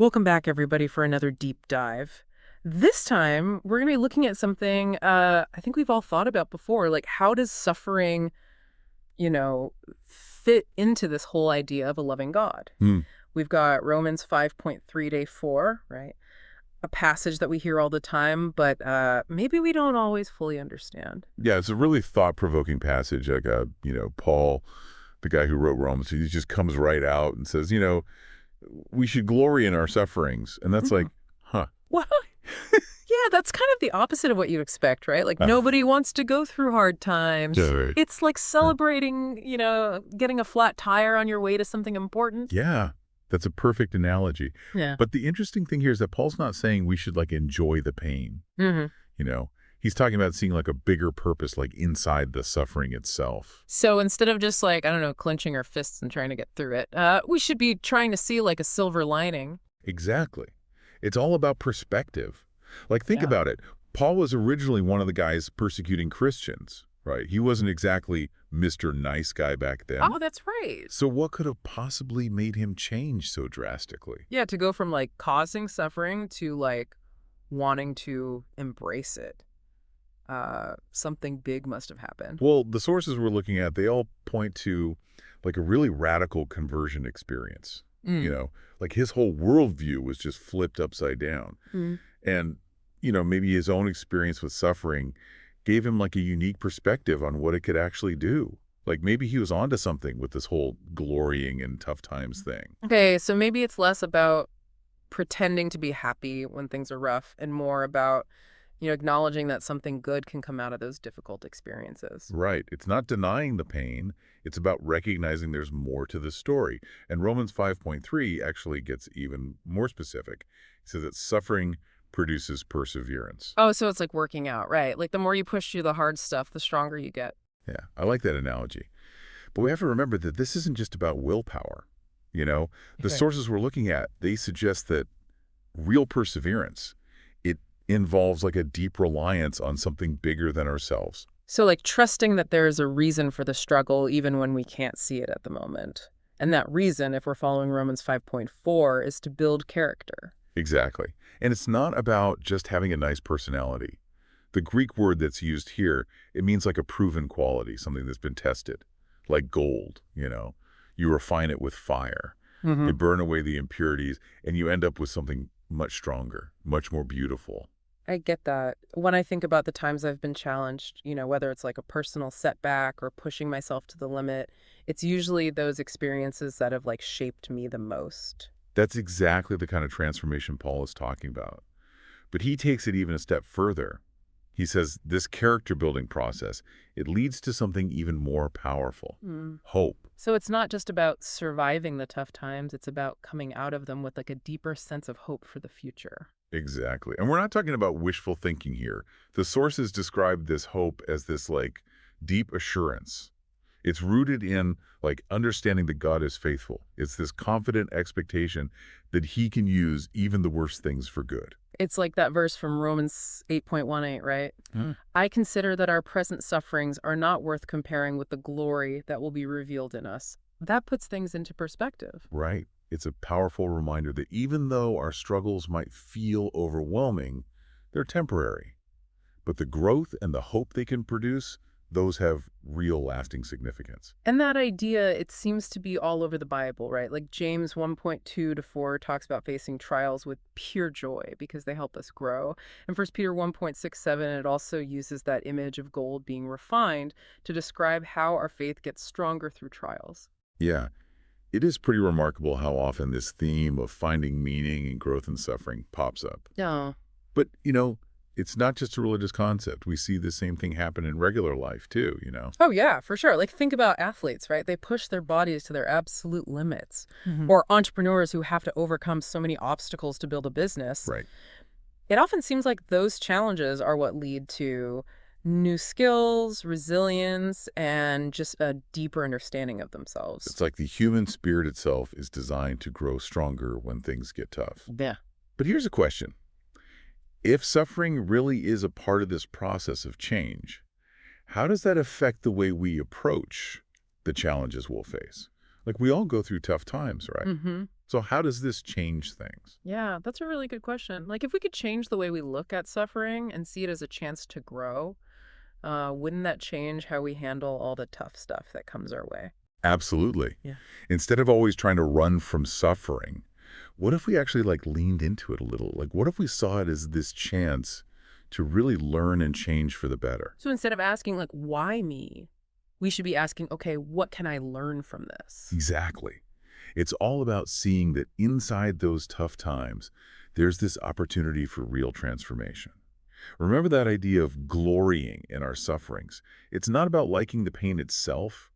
Welcome back, everybody, for another deep dive. This time, we're going to be looking at something I think we've all thought about before. Like, how does suffering, you know, fit into this whole idea of a loving God? Hmm. We've got Romans 5.3 day 4, right? A passage that we hear all the time, but maybe we don't always fully understand. Yeah, it's a really thought-provoking passage. Like, Paul, the guy who wrote Romans, he just comes right out and says, we should glory in our sufferings. And that's like, Mhm. huh. Well, yeah, that's kind of the opposite of what you expect, right? Like, Uh, nobody wants to go through hard times. yeah, right. It's like Uh, celebrating, getting a flat tire on your way to something important. Yeah, that's a perfect analogy. Yeah. But the interesting thing here is that Paul's not saying we should, like, enjoy the pain, hmm you know? He's talking about seeing, like, a bigger purpose, like, inside the suffering itself. So instead of just like, I don't know, clenching our fists and trying to get through it, we should be trying to see like a silver lining. Exactly. It's all about perspective. Like, think Yeah. about it. Paul was originally one of the guys persecuting Christians, right? He wasn't exactly Mr. Nice Guy back then. Oh, that's right. So what could have possibly made him change so drastically? Yeah, to go from like causing suffering to like wanting to embrace it. Something big must have happened. Well, the sources we're looking at, they all point to like a really radical conversion experience. Mm. Like his whole worldview was just flipped upside down. Mm. And, maybe his own experience with suffering gave him like a unique perspective on what it could actually do. Like maybe he was onto something with this whole glorying in tough times thing. Okay, so maybe it's less about pretending to be happy when things are rough and more about, acknowledging that something good can come out of those difficult experiences. Right. It's not denying the pain. It's about recognizing there's more to the story. And Romans 5.3 actually gets even more specific. It says that suffering produces perseverance. Oh, so it's like working out, right? Like the more you push through the hard stuff, the stronger you get. Yeah, I like that analogy. But we have to remember that this isn't just about willpower. The Okay. sources we're looking at, they suggest that real perseverance, it involves like a deep reliance on something bigger than ourselves. So like trusting that there is a reason for the struggle even when we can't see it at the moment. And that reason, if we're following Romans 5.4, is to build character. Exactly. And it's not about just having a nice personality. The Greek word that's used here, it means like a proven quality, something that's been tested, like gold. You refine it with fire. You hmm burn away the impurities, and you end up with something much stronger, much more beautiful. I get that. When I think about the times I've been challenged, whether it's like a personal setback or pushing myself to the limit, it's usually those experiences that have like shaped me the most. That's exactly the kind of transformation Paul is talking about. But he takes it even a step further. He says this character building process, it leads to something even more powerful, Mm. hope. So it's not just about surviving the tough times, it's about coming out of them with like a deeper sense of hope for the future. Exactly. And we're not talking about wishful thinking here. The sources describe this hope as this like deep assurance. It's rooted in like understanding that God is faithful. It's this confident expectation that he can use even the worst things for good. It's like that verse from Romans 8.18, right? Mm. I consider that our present sufferings are not worth comparing with the glory that will be revealed in us. That puts things into perspective. Right. It's a powerful reminder that even though our struggles might feel overwhelming, they're temporary. But the growth and the hope they can produce, those have real lasting significance. And that idea, it seems to be all over the Bible, right? Like James 1.2 to 4 talks about facing trials with pure joy because they help us grow. And First Peter 1.67, it also uses that image of gold being refined to describe how our faith gets stronger through trials. Yeah, it is pretty remarkable how often this theme of finding meaning and growth and suffering pops up. Yeah. But, it's not just a religious concept. We see the same thing happen in regular life, too. Oh, yeah, for sure. Like, think about athletes, right? They push their bodies to their absolute limits. Hmm. Or entrepreneurs who have to overcome so many obstacles to build a business. Right. It often seems like those challenges are what lead to new skills, resilience, and just a deeper understanding of themselves. It's like the human spirit itself is designed to grow stronger when things get tough. Yeah. But here's a question. If suffering really is a part of this process of change, how does that affect the way we approach the challenges we'll face? Like we all go through tough times, right? Mm-hmm. So how does this change things? Yeah, that's a really good question. Like, if we could change the way we look at suffering and see it as a chance to grow, wouldn't that change how we handle all the tough stuff that comes our way? Absolutely. Yeah. Instead of always trying to run from suffering, what if we actually leaned into it a little? Like what if we saw it as this chance to really learn and change for the better? So instead of asking, like, why me? We should be asking, okay, what can I learn from this? Exactly. It's all about seeing that inside those tough times, there's this opportunity for real transformation. Remember that idea of glorying in our sufferings. It's not about liking the pain itself,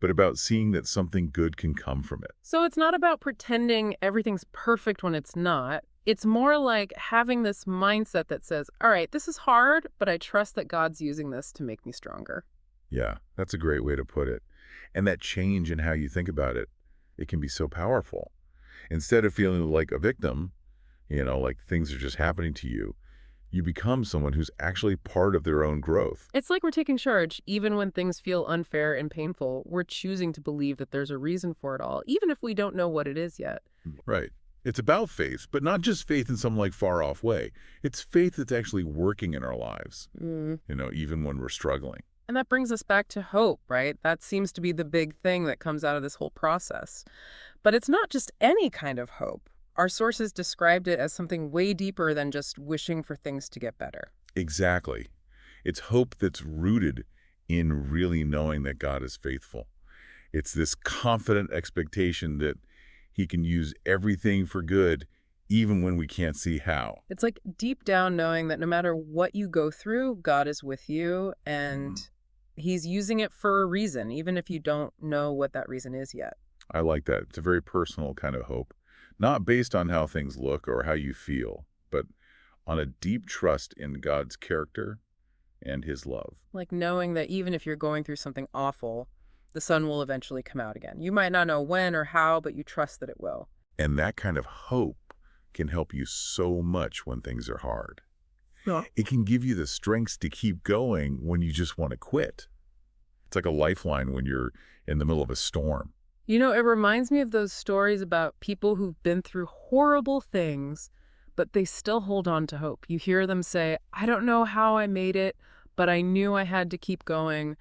but about seeing that something good can come from it. So it's not about pretending everything's perfect when it's not. It's more like having this mindset that says, all right, this is hard, but I trust that God's using this to make me stronger. Yeah, that's a great way to put it. And that change in how you think about it, it can be so powerful. Instead of feeling like a victim, like things are just happening to you, you become someone who's actually part of their own growth. It's like we're taking charge, even when things feel unfair and painful. We're choosing to believe that there's a reason for it all, even if we don't know what it is yet. Right. It's about faith, but not just faith in some far off way. It's faith that's actually working in our lives, Mm. even when we're struggling. And that brings us back to hope, right? That seems to be the big thing that comes out of this whole process. But it's not just any kind of hope. Our sources described it as something way deeper than just wishing for things to get better. Exactly. It's hope that's rooted in really knowing that God is faithful. It's this confident expectation that he can use everything for good, even when we can't see how. It's like deep down knowing that no matter what you go through, God is with you and Mm. he's using it for a reason, even if you don't know what that reason is yet. I like that. It's a very personal kind of hope, not based on how things look or how you feel, but on a deep trust in God's character and his love. Like knowing that even if you're going through something awful, the sun will eventually come out again. You might not know when or how, but you trust that it will. And that kind of hope can help you so much when things are hard. Yeah. It can give you the strength to keep going when you just want to quit. It's like a lifeline when you're in the middle of a storm. You know, it reminds me of those stories about people who've been through horrible things, but they still hold on to hope. You hear them say, I don't know how I made it, but I knew I had to keep going.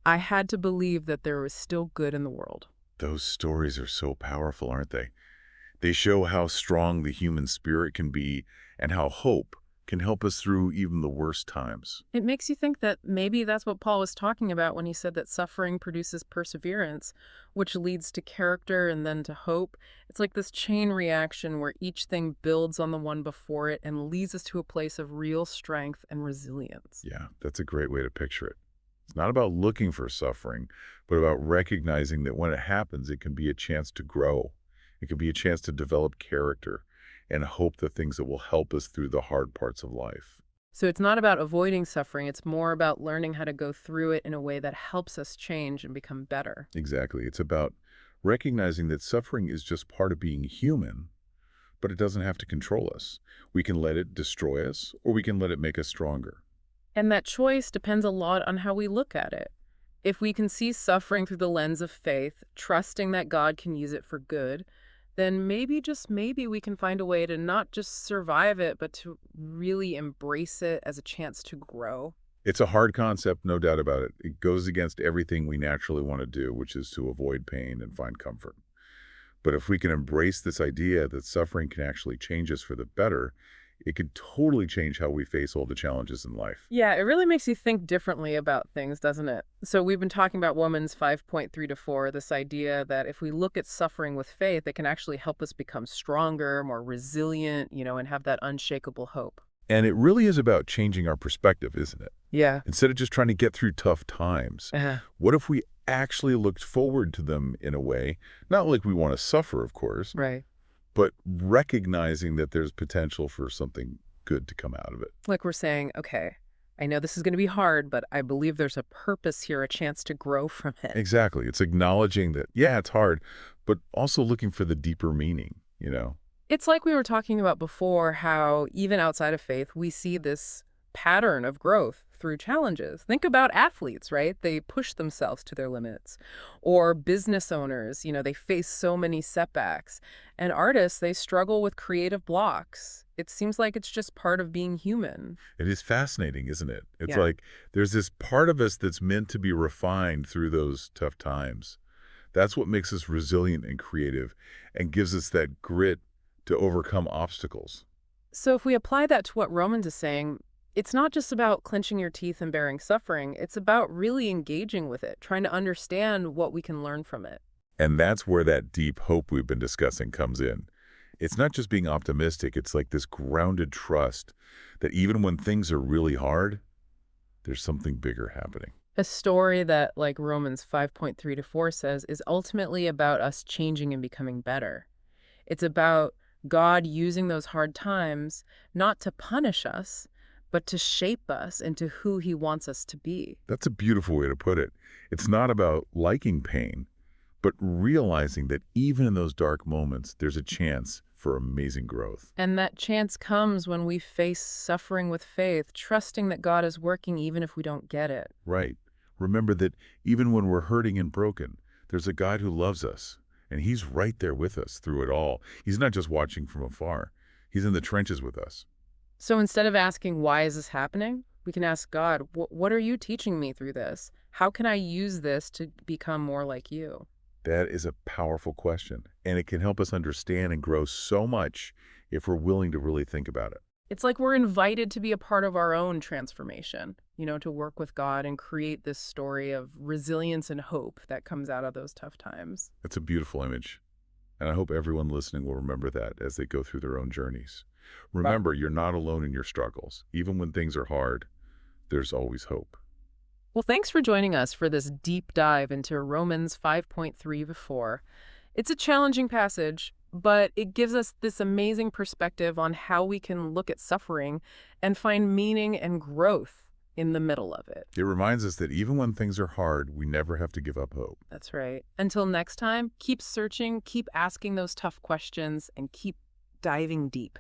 I had to believe that there was still good in the world. Those stories are so powerful, aren't they? They show how strong the human spirit can be and how hope can help us through even the worst times. It makes you think that maybe that's what Paul was talking about when he said that suffering produces perseverance, which leads to character and then to hope. It's like this chain reaction where each thing builds on the one before it and leads us to a place of real strength and resilience. Yeah, that's a great way to picture it. It's not about looking for suffering, but about recognizing that when it happens, it can be a chance to grow. It can be a chance to develop character and hope the things that will help us through the hard parts of life. So it's not about avoiding suffering, it's more about learning how to go through it in a way that helps us change and become better. Exactly. It's about recognizing that suffering is just part of being human, but it doesn't have to control us. We can let it destroy us, or we can let it make us stronger. And that choice depends a lot on how we look at it. If we can see suffering through the lens of faith, trusting that God can use it for good, then maybe, just maybe, we can find a way to not just survive it, but to really embrace it as a chance to grow. It's a hard concept, no doubt about it. It goes against everything we naturally want to do, which is to avoid pain and find comfort. But if we can embrace this idea that suffering can actually change us for the better, it could totally change how we face all the challenges in life. Yeah, it really makes you think differently about things, doesn't it? So we've been talking about Woman's 5.3 to 4, this idea that if we look at suffering with faith, it can actually help us become stronger, more resilient, and have that unshakable hope. And it really is about changing our perspective, isn't it? Yeah. Instead of just trying to get through tough times, Uh, what if we actually looked forward to them in a way, not like we want to suffer, of course, right. but recognizing that there's potential for something good to come out of it. Like we're saying, okay, I know this is going to be hard, but I believe there's a purpose here, a chance to grow from it. Exactly. It's acknowledging that, yeah, it's hard, but also looking for the deeper meaning. It's like we were talking about before, how even outside of faith, we see this pattern of growth through challenges. Think about athletes, right? They push themselves to their limits. Or business owners, they face so many setbacks. And artists, they struggle with creative blocks. It seems like it's just part of being human. It is fascinating, isn't it? It's Yeah. like there's this part of us that's meant to be refined through those tough times. That's what makes us resilient and creative and gives us that grit to overcome obstacles. So if we apply that to what Romans is saying, it's not just about clenching your teeth and bearing suffering. It's about really engaging with it, trying to understand what we can learn from it. And that's where that deep hope we've been discussing comes in. It's not just being optimistic, it's like this grounded trust that even when things are really hard, there's something bigger happening. A story that, like Romans 5.3 to 4 says, is ultimately about us changing and becoming better. It's about God using those hard times not to punish us, but to shape us into who he wants us to be. That's a beautiful way to put it. It's not about liking pain, but realizing that even in those dark moments, there's a chance for amazing growth. And that chance comes when we face suffering with faith, trusting that God is working even if we don't get it. Right. Remember that even when we're hurting and broken, there's a God who loves us, and he's right there with us through it all. He's not just watching from afar. He's in the trenches with us. So instead of asking, why is this happening? We can ask God, what are you teaching me through this? How can I use this to become more like you? That is a powerful question, and it can help us understand and grow so much if we're willing to really think about it. It's like we're invited to be a part of our own transformation, to work with God and create this story of resilience and hope that comes out of those tough times. It's a beautiful image, and I hope everyone listening will remember that as they go through their own journeys. Wow. Remember, you're not alone in your struggles. Even when things are hard, there's always hope. Well, thanks for joining us for this deep dive into Romans 5.3 to 4. It's a challenging passage, but it gives us this amazing perspective on how we can look at suffering and find meaning and growth in the middle of it. It reminds us that even when things are hard, we never have to give up hope. That's right. Until next time, keep searching, keep asking those tough questions, and keep diving deep.